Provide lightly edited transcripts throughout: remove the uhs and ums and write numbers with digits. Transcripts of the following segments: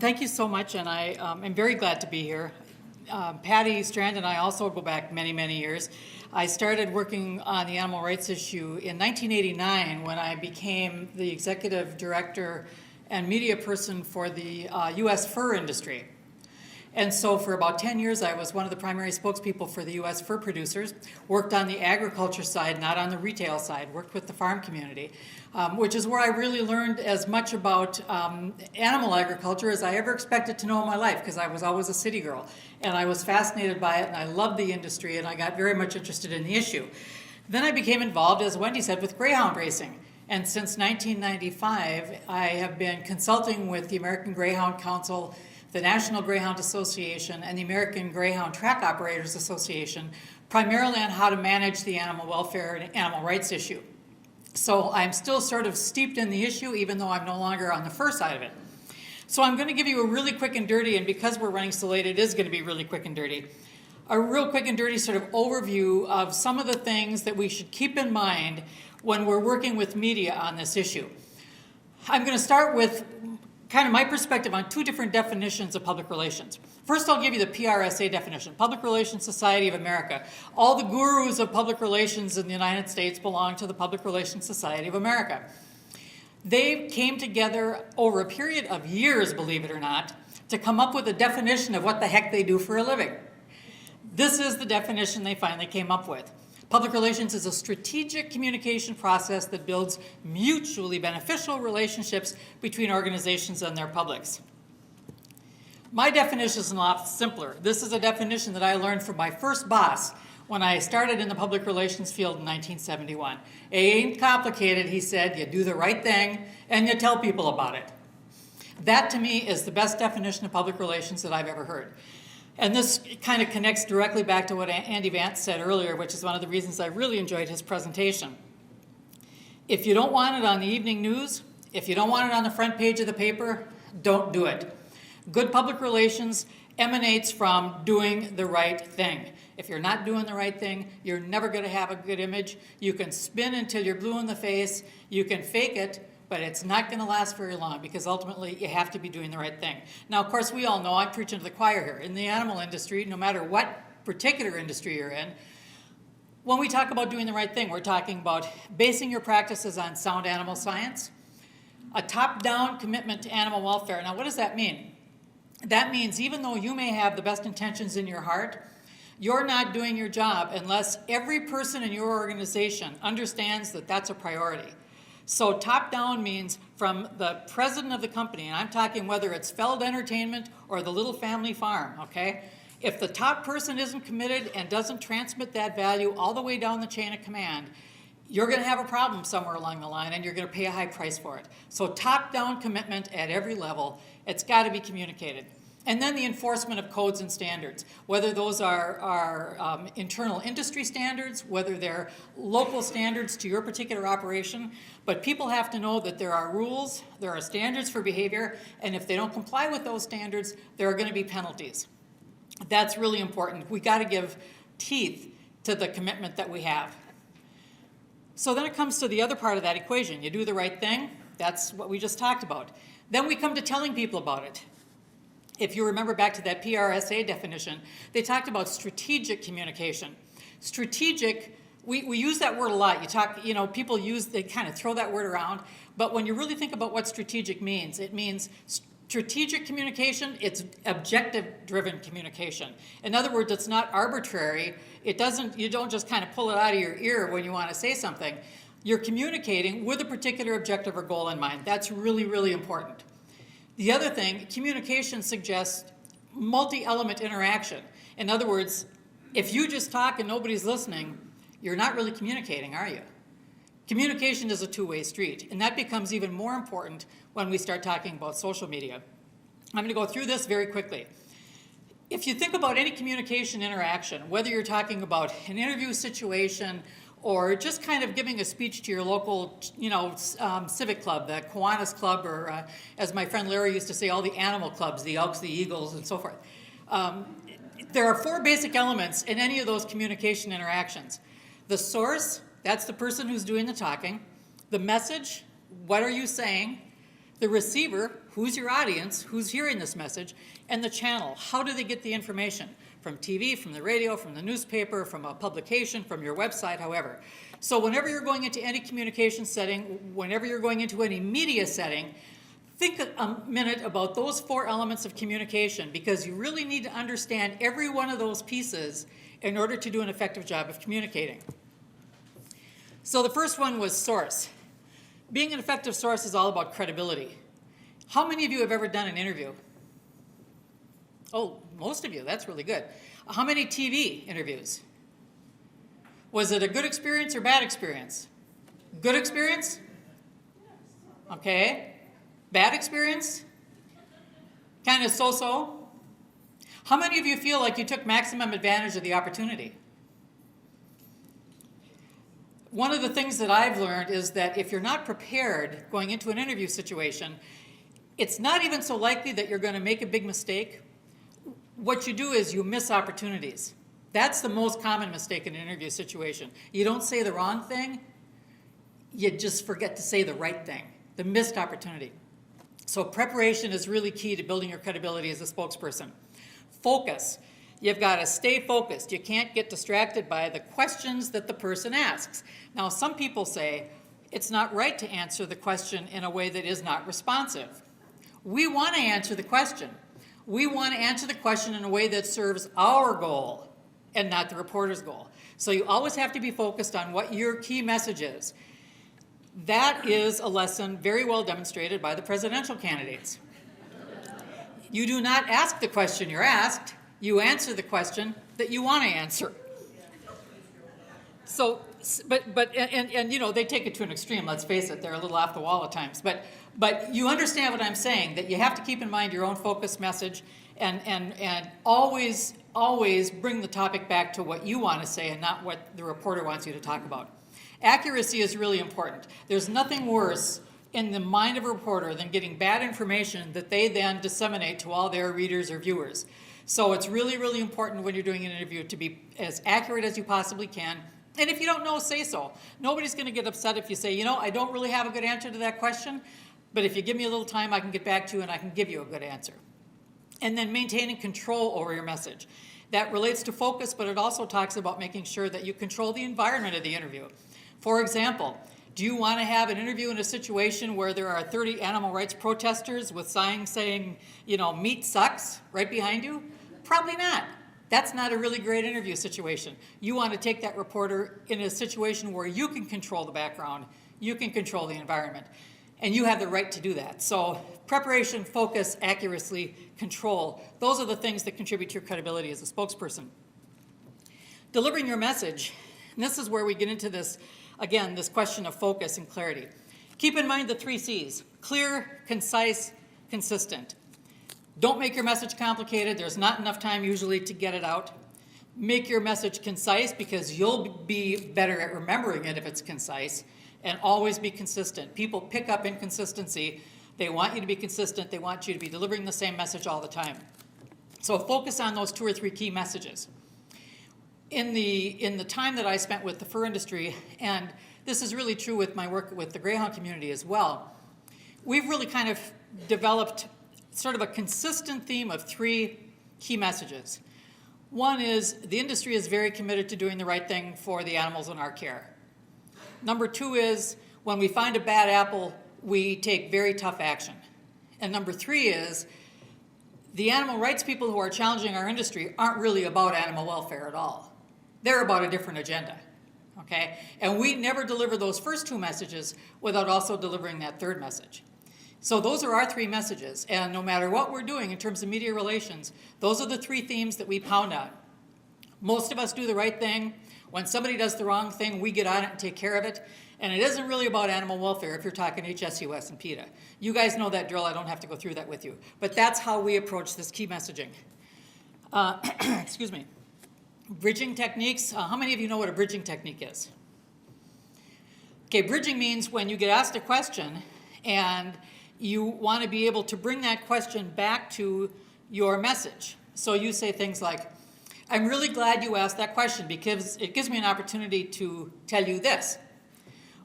Thank you so much, and I am very glad to be here. Patty Strand and I also go back many, many years. I started working on the animal rights issue in 1989 when I became the executive director and media person for the U.S. fur industry. And so for about 10 years, I was one of the primary spokespeople for the U.S. fur producers, worked on the agriculture side, not on the retail side, worked with the farm community, which is where I really learned as much about animal agriculture as I ever expected to know in my life, because I was always a city girl. And I was fascinated by it, and I loved the industry, and I got very much interested in the issue. Then I became involved, as Wendy said, with greyhound racing. And since 1995, I have been consulting with the American Greyhound Council, the National Greyhound Association, and the American Greyhound Track Operators Association, primarily on how to manage the animal welfare and animal rights issue. So I'm still sort of steeped in the issue, even though I'm no longer on the fur side of it. So I'm going to give you a really quick and dirty, and because we're running so late, it is going to be really quick and dirty, a real quick and dirty sort of overview of some of the things that we should keep in mind when we're working with media on this issue. I'm going to start with kind of my perspective on two different definitions of public relations. First, I'll give you the PRSA definition, Public Relations Society of America. All the gurus of public relations in the United States belong to the Public Relations Society of America. They came together over a period of years, believe it or not, to come up with a definition of what the heck they do for a living. This is the definition they finally came up with. Public relations is a strategic communication process that builds mutually beneficial relationships between organizations and their publics. My definition is a lot simpler. This is a definition that I learned from my first boss when I started in the public relations field in 1971. It ain't complicated, he said. You do the right thing and you tell people about it. That, to me, is the best definition of public relations that I've ever heard. And this kind of connects directly back to what Andy Vance said earlier, which is one of the reasons I really enjoyed his presentation. If you don't want it on the evening news, if you don't want it on the front page of the paper, don't do it. Good public relations emanates from doing the right thing. If you're not doing the right thing, you're never going to have a good image. You can spin until you're blue in the face. You can fake it, but it's not going to last very long because ultimately you have to be doing the right thing. Now, of course, we all know, I'm preaching to the choir here. In the animal industry, no matter what particular industry you're in, when we talk about doing the right thing, we're talking about basing your practices on sound animal science, a top-down commitment to animal welfare. Now, what does that mean? That means even though you may have the best intentions in your heart, you're not doing your job unless every person in your organization understands that that's a priority. So top-down means from the president of the company, and I'm talking whether it's Feld Entertainment or the Little Family Farm, okay? If the top person isn't committed and doesn't transmit that value all the way down the chain of command, you're going to have a problem somewhere along the line and you're going to pay a high price for it. So top-down commitment at every level, it's got to be communicated. And then the enforcement of codes and standards, whether those are internal industry standards, whether they're local standards to your particular operation. But people have to know that there are rules, there are standards for behavior, and if they don't comply with those standards, there are going to be penalties. That's really important. We got to give teeth to the commitment that we have. So then it comes to the other part of that equation. You do the right thing. That's what we just talked about. Then we come to telling people about it. If you remember back to that PRSA definition, they talked about strategic communication. Strategic, we use that word a lot. People they kind of throw that word around, but when you really think about what strategic means, it means strategic communication, it's objective-driven communication. In other words, it's not arbitrary. You don't just kind of pull it out of your ear when you want to say something. You're communicating with a particular objective or goal in mind. That's really, really important. The other thing, communication suggests multi-element interaction. In other words, if you just talk and nobody's listening, you're not really communicating, are you? Communication is a two-way street, and that becomes even more important when we start talking about social media. I'm going to go through this very quickly. If you think about any communication interaction, whether you're talking about an interview situation or just kind of giving a speech to your local, civic club, the Kiwanis Club, or as my friend Larry used to say, all the animal clubs, the Elks, the Eagles, and so forth. There are four basic elements in any of those communication interactions. The source, that's the person who's doing the talking. The message, what are you saying? The receiver, who's your audience, who's hearing this message, and the channel. How do they get the information? From TV, from the radio, from the newspaper, from a publication, from your website, however. So whenever you're going into any communication setting, whenever you're going into any media setting, think a minute about those 4 elements of communication, because you really need to understand every one of those pieces in order to do an effective job of communicating. So the first one was source. Being an effective source is all about credibility. How many of you have ever done an interview? Oh, most of you, that's really good. How many TV interviews? Was it a good experience or bad experience? Good experience? Okay. Bad experience? Kind of so-so? How many of you feel like you took maximum advantage of the opportunity? One of the things that I've learned is that if you're not prepared going into an interview situation, it's not even so likely that you're going to make a big mistake. What you do is you miss opportunities. That's the most common mistake in an interview situation. You don't say the wrong thing, you just forget to say the right thing, the missed opportunity. So preparation is really key to building your credibility as a spokesperson. Focus. You've got to stay focused. You can't get distracted by the questions that the person asks. Now, some people say it's not right to answer the question in a way that is not responsive. We want to answer the question. We want to answer the question in a way that serves our goal and not the reporter's goal. So you always have to be focused on what your key message is. That is a lesson very well demonstrated by the presidential candidates. You do not ask the question you're asked, you answer the question that you want to answer. So, and you know, they take it to an extreme, let's face it, they're a little off the wall at times. But you understand what I'm saying, that you have to keep in mind your own focused message and always bring the topic back to what you want to say and not what the reporter wants you to talk about. Accuracy is really important. There's nothing worse in the mind of a reporter than getting bad information that they then disseminate to all their readers or viewers. So it's really, really important when you're doing an interview to be as accurate as you possibly can. And if you don't know, say so. Nobody's going to get upset if you say, you know, I don't really have a good answer to that question, but if you give me a little time, I can get back to you and I can give you a good answer. And then maintaining control over your message. That relates to focus, but it also talks about making sure that you control the environment of the interview. For example, do you want to have an interview in a situation where there are 30 animal rights protesters with signs saying, you know, meat sucks right behind you? Probably not. That's not a really great interview situation. You want to take that reporter in a situation where you can control the background, you can control the environment, and you have the right to do that. So preparation, focus, accuracy, control, those are the things that contribute to your credibility as a spokesperson. Delivering your message, and this is where we get into this, again, this question of focus and clarity. Keep in mind the 3 C's: clear, concise, consistent. Don't make your message complicated. There's not enough time usually to get it out. Make your message concise because you'll be better at remembering it if it's concise, and always be consistent. People pick up inconsistency. They want you to be consistent. They want you to be delivering the same message all the time. So focus on those 2 or 3 key messages. In the time that I spent with the fur industry, and this is really true with my work with the greyhound community as well, we've really kind of developed sort of a consistent theme of 3 key messages. One is the industry is very committed to doing the right thing for the animals in our care. Number 2 is when we find a bad apple, we take very tough action. And number 3 is the animal rights people who are challenging our industry aren't really about animal welfare at all. They're about a different agenda, okay? And we never deliver those first 2 messages without also delivering that 3rd message. So those are our 3 messages, and no matter what we're doing in terms of media relations, those are the 3 themes that we pound on. Most of us do the right thing. When somebody does the wrong thing, we get on it and take care of it. And it isn't really about animal welfare if you're talking HSUS and PETA. You guys know that drill. I don't have to go through that with you. But that's how we approach this key messaging. Excuse me. Bridging techniques. How many of you know what a bridging technique is? Okay, bridging means when you get asked a question and you want to be able to bring that question back to your message. So you say things like, I'm really glad you asked that question because it gives me an opportunity to tell you this.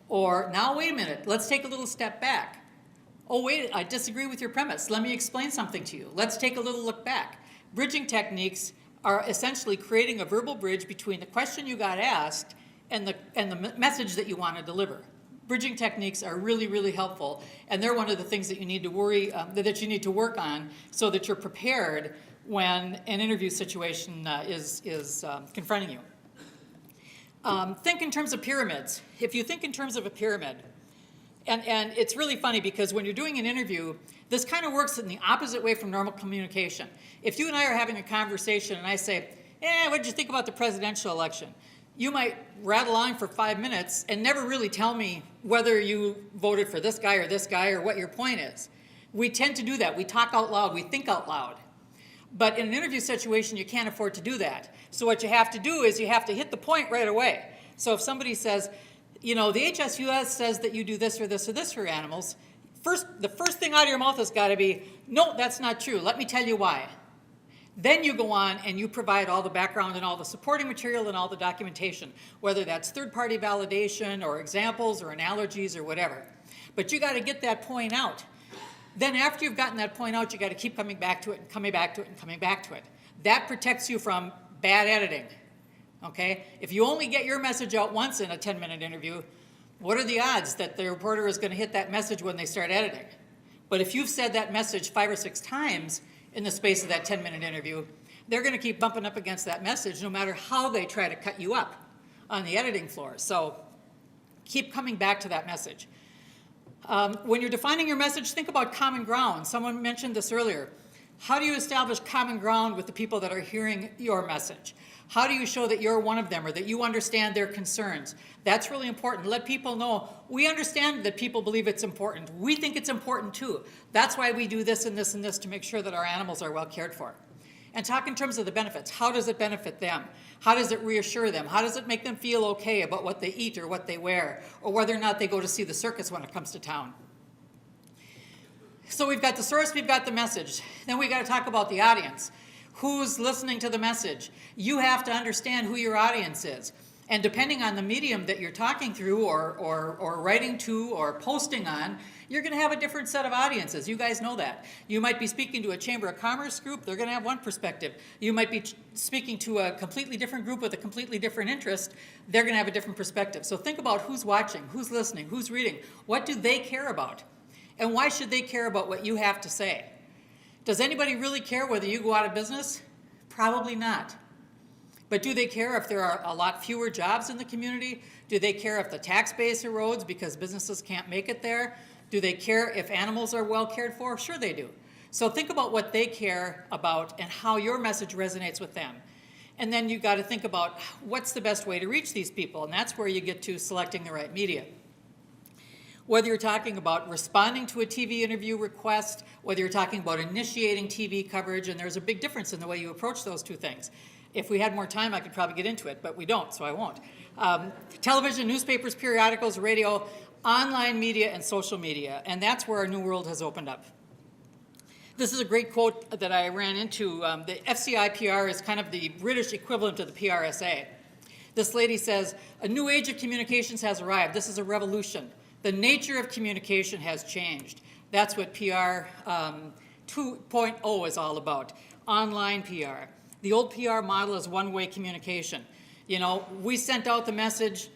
Or, now wait a minute, let's take a little step back. Oh, wait, I disagree with your premise. Let me explain something to you. Let's take a little look back. Bridging techniques are essentially creating a verbal bridge between the question you got asked and the message that you want to deliver. Bridging techniques are really, really helpful, and they're one of the things that you need to that you need to work on so that you're prepared when an interview situation is confronting you. Think in terms of pyramids. If you think in terms of a pyramid, and it's really funny because when you're doing an interview, this kind of works in the opposite way from normal communication. If you and I are having a conversation and I say, what did you think about the presidential election? You might rattle on for 5 minutes and never really tell me whether you voted for this guy or what your point is. We tend to do that. We talk out loud. We think out loud. But in an interview situation, you can't afford to do that. So what you have to do is you have to hit the point right away. So if somebody says, the HSUS says that you do this or this or this for animals, the first thing out of your mouth has got to be, no, that's not true. Let me tell you why. Then you go on and you provide all the background and all the supporting material and all the documentation, whether that's third-party validation or examples or analogies or whatever. But you got to get that point out. Then after you've gotten that point out, you got to keep coming back to it and coming back to it and coming back to it. That protects you from bad editing, okay? If you only get your message out once in a 10-minute interview, what are the odds that the reporter is going to hit that message when they start editing? But if you've said that message 5 or 6 times in the space of that 10-minute interview, they're going to keep bumping up against that message no matter how they try to cut you up on the editing floor. So keep coming back to that message. When you're defining your message, think about common ground. Someone mentioned this earlier. How do you establish common ground with the people that are hearing your message? How do you show that you're one of them or that you understand their concerns? That's really important. Let people know we understand that people believe it's important. We think it's important too. That's why we do this and this and this to make sure that our animals are well cared for. And talk in terms of the benefits. How does it benefit them? How does it reassure them? How does it make them feel okay about what they eat or what they wear or whether or not they go to see the circus when it comes to town? So we've got the source, we've got the message. Then we've got to talk about the audience. Who's listening to the message? You have to understand who your audience is. And depending on the medium that you're talking through or writing to or posting on, you're going to have a different set of audiences. You guys know that. You might be speaking to a Chamber of Commerce group. They're going to have one perspective. You might be speaking to a completely different group with a completely different interest. They're going to have a different perspective. So think about who's watching, who's listening, who's reading. What do they care about? And why should they care about what you have to say? Does anybody really care whether you go out of business? Probably not. But do they care if there are a lot fewer jobs in the community? Do they care if the tax base erodes because businesses can't make it there? Do they care if animals are well cared for? Sure they do. So think about what they care about and how your message resonates with them. And then you've got to think about what's the best way to reach these people, and that's where you get to selecting the right media. Whether you're talking about responding to a TV interview request, whether you're talking about initiating TV coverage, and there's a big difference in the way you approach those two things. If we had more time, I could probably get into it, but we don't, so I won't. Television, newspapers, periodicals, radio, online media, and social media, and that's where our new world has opened up. This is a great quote that I ran into. The FCI PR is kind of the British equivalent of the PRSA. This lady says, "A new age of communications has arrived. This is a revolution. The nature of communication has changed." That's what PR 2.0 is all about, online PR. The old PR model is one-way communication. We sent out the message,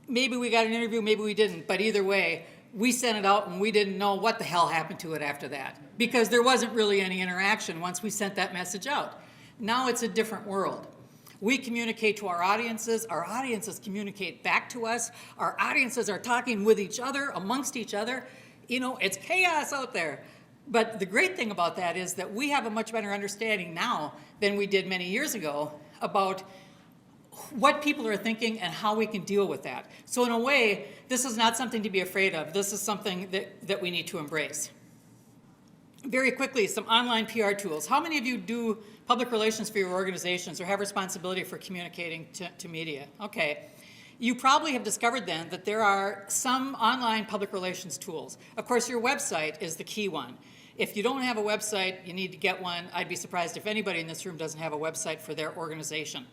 maybe we got an interview, maybe we didn't, but either way, we sent it out and we didn't know what the hell happened to it after that because there wasn't really any interaction once we sent that message out. Now it's a different world. We communicate to our audiences communicate back to us, our audiences are talking with each other, amongst each other. It's chaos out there. But the great thing about that is that we have a much better understanding now than we did many years ago about what people are thinking and how we can deal with that. So in a way, this is not something to be afraid of. This is something that we need to embrace. Very quickly, some online PR tools. How many of you do public relations for your organizations or have responsibility for communicating to media? Okay. You probably have discovered then that there are some online public relations tools. Of course, your website is the key one. If you don't have a website, you need to get one. I'd be surprised if anybody in this room doesn't have a website for their organization.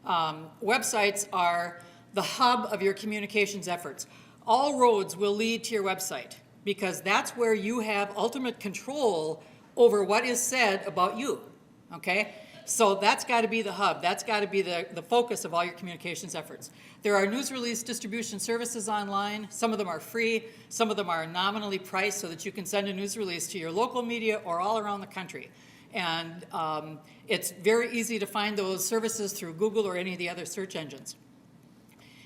Websites are the hub of your communications efforts. All roads will lead to your website because that's where you have ultimate control over what is said about you, okay? So that's got to be the hub. That's got to be the focus of all your communications efforts. There are news release distribution services online. Some of them are free. Some of them are nominally priced so that you can send a news release to your local media or all around the country. And it's very easy to find those services through Google or any of the other search engines.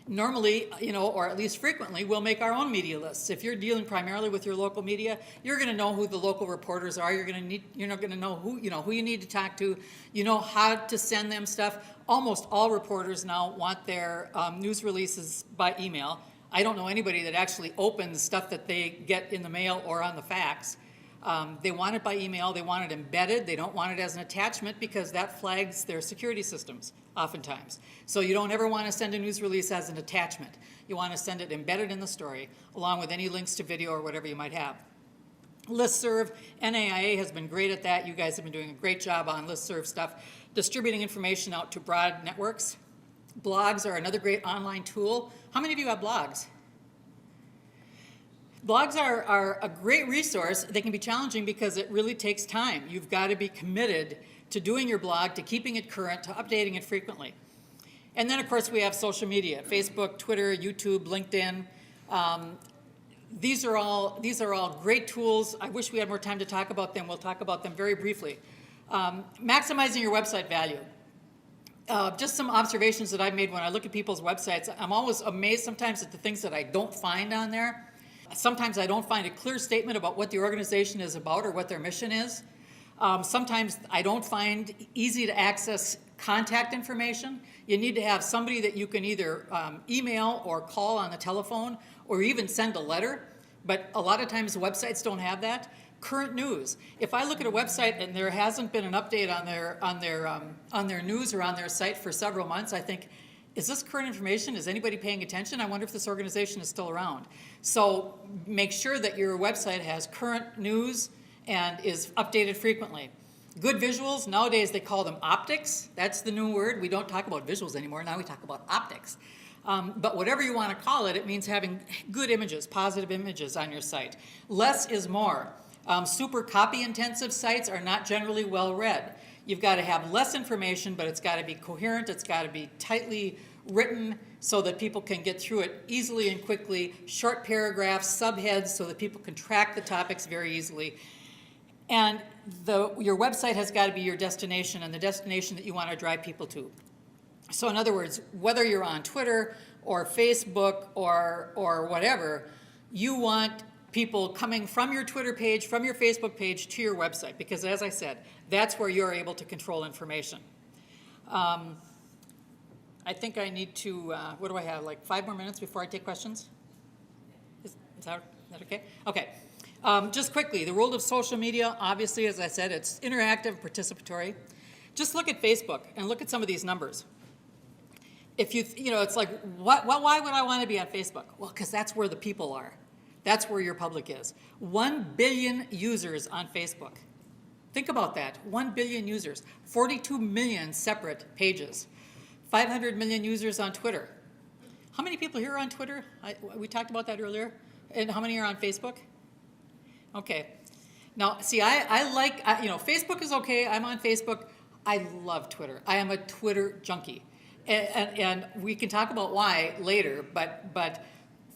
Normally, or at least frequently, we'll make our own media lists. If you're dealing primarily with your local media, you're going to know who the local reporters are. You're going to know who you need to talk to. You know how to send them stuff. Almost all reporters now want their news releases by email. I don't know anybody that actually opens stuff that they get in the mail or on the fax. They want it by email. They want it embedded. They don't want it as an attachment because that flags their security systems oftentimes. So you don't ever want to send a news release as an attachment. You want to send it embedded in the story along with any links to video or whatever you might have. Listserv, NAIA has been great at that. You guys have been doing a great job on listserv stuff, distributing information out to broad networks. Blogs are another great online tool. How many of you have blogs? Blogs are a great resource. They can be challenging because it really takes time. You've got to be committed to doing your blog, to keeping it current, to updating it frequently. And then, of course, we have social media, Facebook, Twitter, YouTube, LinkedIn. These are all great tools. I wish we had more time to talk about them. We'll talk about them very briefly. Maximizing your website value. Just some observations that I've made when I look at people's websites. I'm always amazed sometimes at the things that I don't find on there. Sometimes I don't find a clear statement about what the organization is about or what their mission is. Sometimes I don't find easy to access contact information. You need to have somebody that you can either email or call on the telephone or even send a letter. But a lot of times websites don't have that. Current news. If I look at a website and there hasn't been an update on their news or on their site for several months, I think, is this current information? Is anybody paying attention? I wonder if this organization is still around. So make sure that your website has current news and is updated frequently. Good visuals, nowadays they call them optics. That's the new word. We don't talk about visuals anymore. Now we talk about optics. But whatever you want to call it, it means having good images, positive images on your site. Less is more. Super copy-intensive sites are not generally well read. You've got to have less information, but it's got to be coherent. It's got to be tightly written so that people can get through it easily and quickly. Short paragraphs, subheads, so that people can track the topics very easily. And your website has got to be your destination and the destination that you want to drive people to. So in other words, whether you're on Twitter or Facebook or whatever, you want people coming from your Twitter page, from your Facebook page to your website, because as I said, that's where you're able to control information. I think I need to, what do I have, like 5 more minutes before I take questions? Is that okay? Okay. Just quickly, the world of social media, obviously, as I said, it's interactive, participatory. Just look at Facebook and look at some of these numbers. If it's like, why would I want to be on Facebook? Well, because that's where the people are. That's where your public is. 1 billion users on Facebook. Think about that, 1 billion users, 42 million separate pages, 500 million users on Twitter. How many people here are on Twitter? We talked about that earlier. And how many are on Facebook? Okay. Now, see, I like, Facebook is okay. I'm on Facebook. I love Twitter. I am a Twitter junkie. And we can talk about why later, but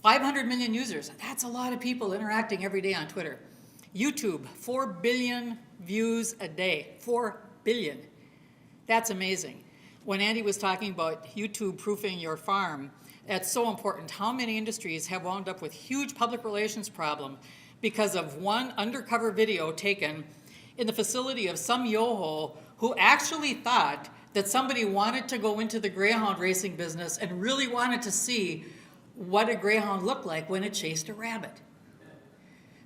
500 million users, that's a lot of people interacting every day on Twitter. YouTube, 4 billion views a day, 4 billion. That's amazing. When Andy was talking about YouTube proofing your farm, that's so important. How many industries have wound up with huge public relations problem because of one undercover video taken in the facility of some yoho who actually thought that somebody wanted to go into the greyhound racing business and really wanted to see what a greyhound looked like when it chased a rabbit.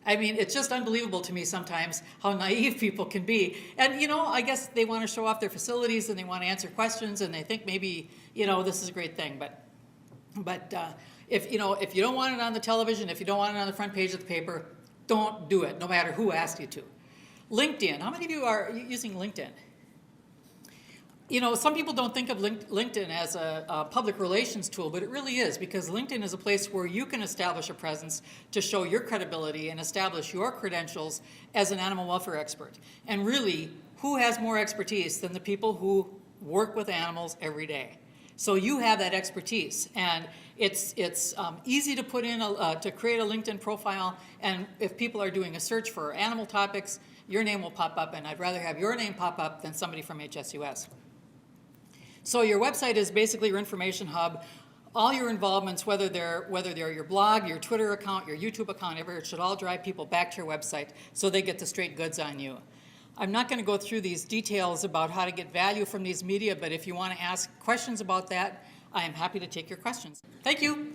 I mean, it's just unbelievable to me sometimes how naive people can be. And, I guess they want to show off their facilities and they want to answer questions and they think maybe, this is a great thing. But if you don't want it on the television, if you don't want it on the front page of the paper, don't do it, no matter who asked you to. LinkedIn. How many of you are using LinkedIn? You know, some people don't think of LinkedIn as a public relations tool, but it really is, because LinkedIn is a place where you can establish a presence to show your credibility and establish your credentials as an animal welfare expert. And really, who has more expertise than the people who work with animals every day? So you have that expertise, and it's easy to put in to create a LinkedIn profile. And if people are doing a search for animal topics, your name will pop up, and I'd rather have your name pop up than somebody from HSUS. So your website is basically your information hub. All your involvements, whether they're your blog, your Twitter account, your YouTube account, it should all drive people back to your website so they get the straight goods on you. I'm not going to go through these details about how to get value from these media, but if you want to ask questions about that, I am happy to take your questions. Thank you.